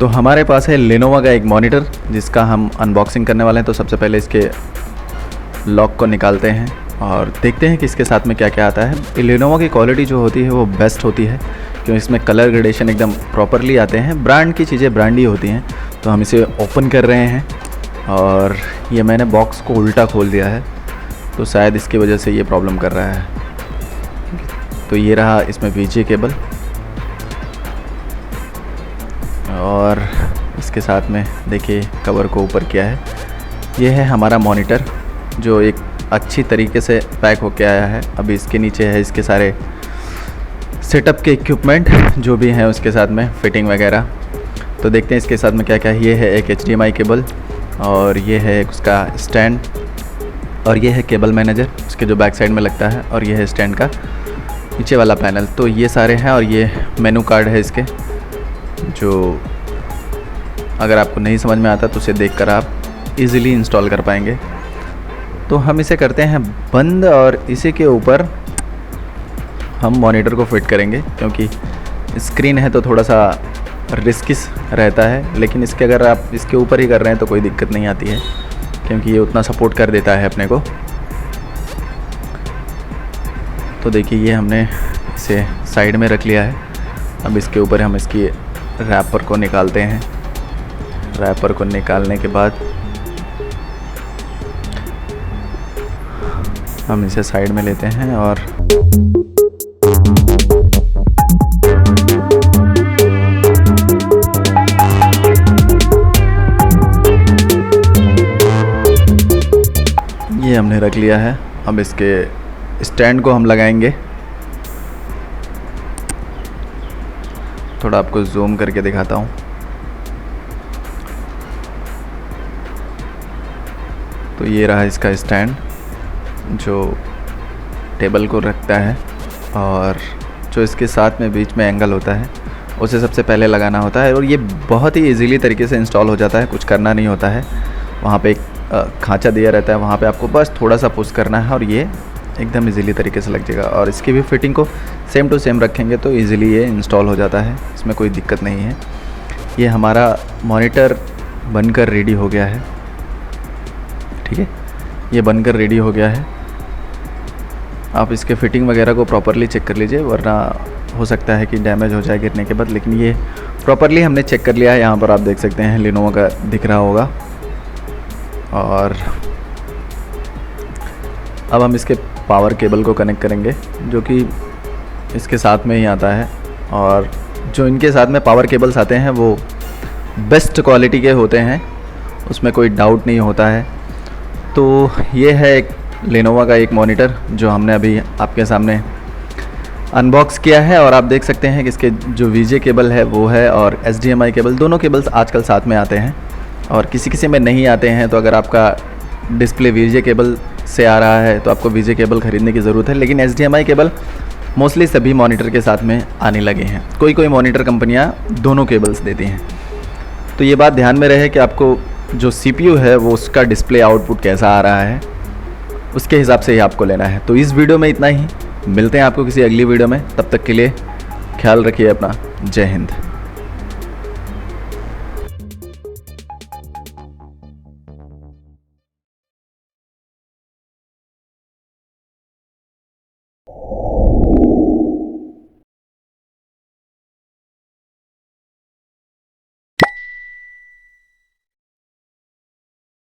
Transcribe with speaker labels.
Speaker 1: तो हमारे पास है लेनोवा का एक मॉनिटर जिसका हम अनबॉक्सिंग करने वाले हैं। तो सबसे पहले इसके लॉक को निकालते हैं और देखते हैं कि इसके साथ में क्या क्या आता है। लेनोवा की क्वालिटी जो होती है वो बेस्ट होती है, क्योंकि इसमें कलर ग्रेडेशन एकदम प्रॉपरली आते हैं। ब्रांड की चीज़ें ब्रांड ही होती हैं। तो हम इसे ओपन कर रहे हैं और ये मैंने बॉक्स को उल्टा खोल दिया है, तो शायद इसकी वजह से ये प्रॉब्लम कर रहा है। तो ये रहा इसमें VGA केबल और इसके साथ में देखिए कवर को ऊपर किया है। ये है हमारा मॉनिटर जो एक अच्छी तरीके से पैक होके आया है। अभी इसके नीचे है इसके सारे सेटअप के इक्विपमेंट जो भी हैं उसके साथ में फिटिंग वगैरह। तो देखते हैं इसके साथ में क्या क्या है। ये है एक HDMI केबल और ये है उसका स्टैंड और ये है केबल मैनेजर उसके जो बैक साइड में लगता है, और ये है स्टैंड का नीचे वाला पैनल। तो ये सारे हैं और ये मेनू कार्ड है इसके, जो अगर आपको नहीं समझ में आता तो उसे देखकर आप इजीली इंस्टॉल कर पाएंगे। तो हम इसे करते हैं बंद और इसी के ऊपर हम मॉनिटर को फिट करेंगे, क्योंकि स्क्रीन है तो थोड़ा सा रिस्की रहता है। लेकिन इसके अगर आप इसके ऊपर ही कर रहे हैं तो कोई दिक्कत नहीं आती है, क्योंकि ये उतना सपोर्ट कर देता है अपने को। तो देखिए ये हमने इसे साइड में रख लिया है। अब इसके ऊपर हम इसकी रैपर को निकालते हैं। रैपर को निकालने के बाद हम इसे साइड में लेते हैं और ये हमने रख लिया है। अब इसके स्टैंड को हम लगाएंगे। थोड़ा आपको जूम करके दिखाता हूँ। तो ये रहा इसका स्टैंड जो टेबल को रखता है, और जो इसके साथ में बीच में एंगल होता है उसे सबसे पहले लगाना होता है। और ये बहुत ही इजीली तरीके से इंस्टॉल हो जाता है, कुछ करना नहीं होता है। वहाँ पे एक खांचा दिया रहता है, वहाँ पे आपको बस थोड़ा सा पुश करना है और ये एकदम इजीली तरीके से लग जाएगा। और इसकी भी फिटिंग को सेम टू सेम रखेंगे तो इजीली ये इंस्टॉल हो जाता है, इसमें कोई दिक्कत नहीं है। ये हमारा मॉनिटर बनकर रेडी हो गया है। ठीक है, ये बनकर रेडी हो गया है। आप इसके फिटिंग वगैरह को प्रॉपरली चेक कर लीजिए, वरना हो सकता है कि डैमेज हो जाए गिरने के बाद। लेकिन ये प्रॉपरली हमने चेक कर लिया है। यहाँ पर आप देख सकते हैं लेनोवो का दिख रहा होगा। और अब हम इसके पावर केबल को कनेक्ट करेंगे, जो कि इसके साथ में ही आता है। और जो इनके साथ में पावर केबल्स आते हैं वो बेस्ट क्वालिटी के होते हैं, उसमें कोई डाउट नहीं होता है। तो ये है एक लेनोवा का एक मॉनिटर जो हमने अभी आपके सामने अनबॉक्स किया है। और आप देख सकते हैं कि इसके जो VGA केबल है वो है, और HDMI केबल, दोनों केबल्स आजकल साथ में आते हैं। और किसी किसी में नहीं आते हैं, तो अगर आपका डिस्प्ले VGA केबल से आ रहा है तो आपको VGA केबल ख़रीदने की ज़रूरत है। लेकिन HDMI केबल मोस्टली सभी मॉनिटर के साथ में आने लगे हैं। कोई कोई मॉनिटर कंपनियां दोनों केबल्स देती हैं। तो ये बात ध्यान में रहे कि आपको जो CPU है वो उसका डिस्प्ले आउटपुट कैसा आ रहा है, उसके हिसाब से ही आपको लेना है। तो इस वीडियो में इतना ही। मिलते हैं आपको किसी अगली वीडियो में। तब तक के लिए ख्याल रखिए अपना। जय हिंद।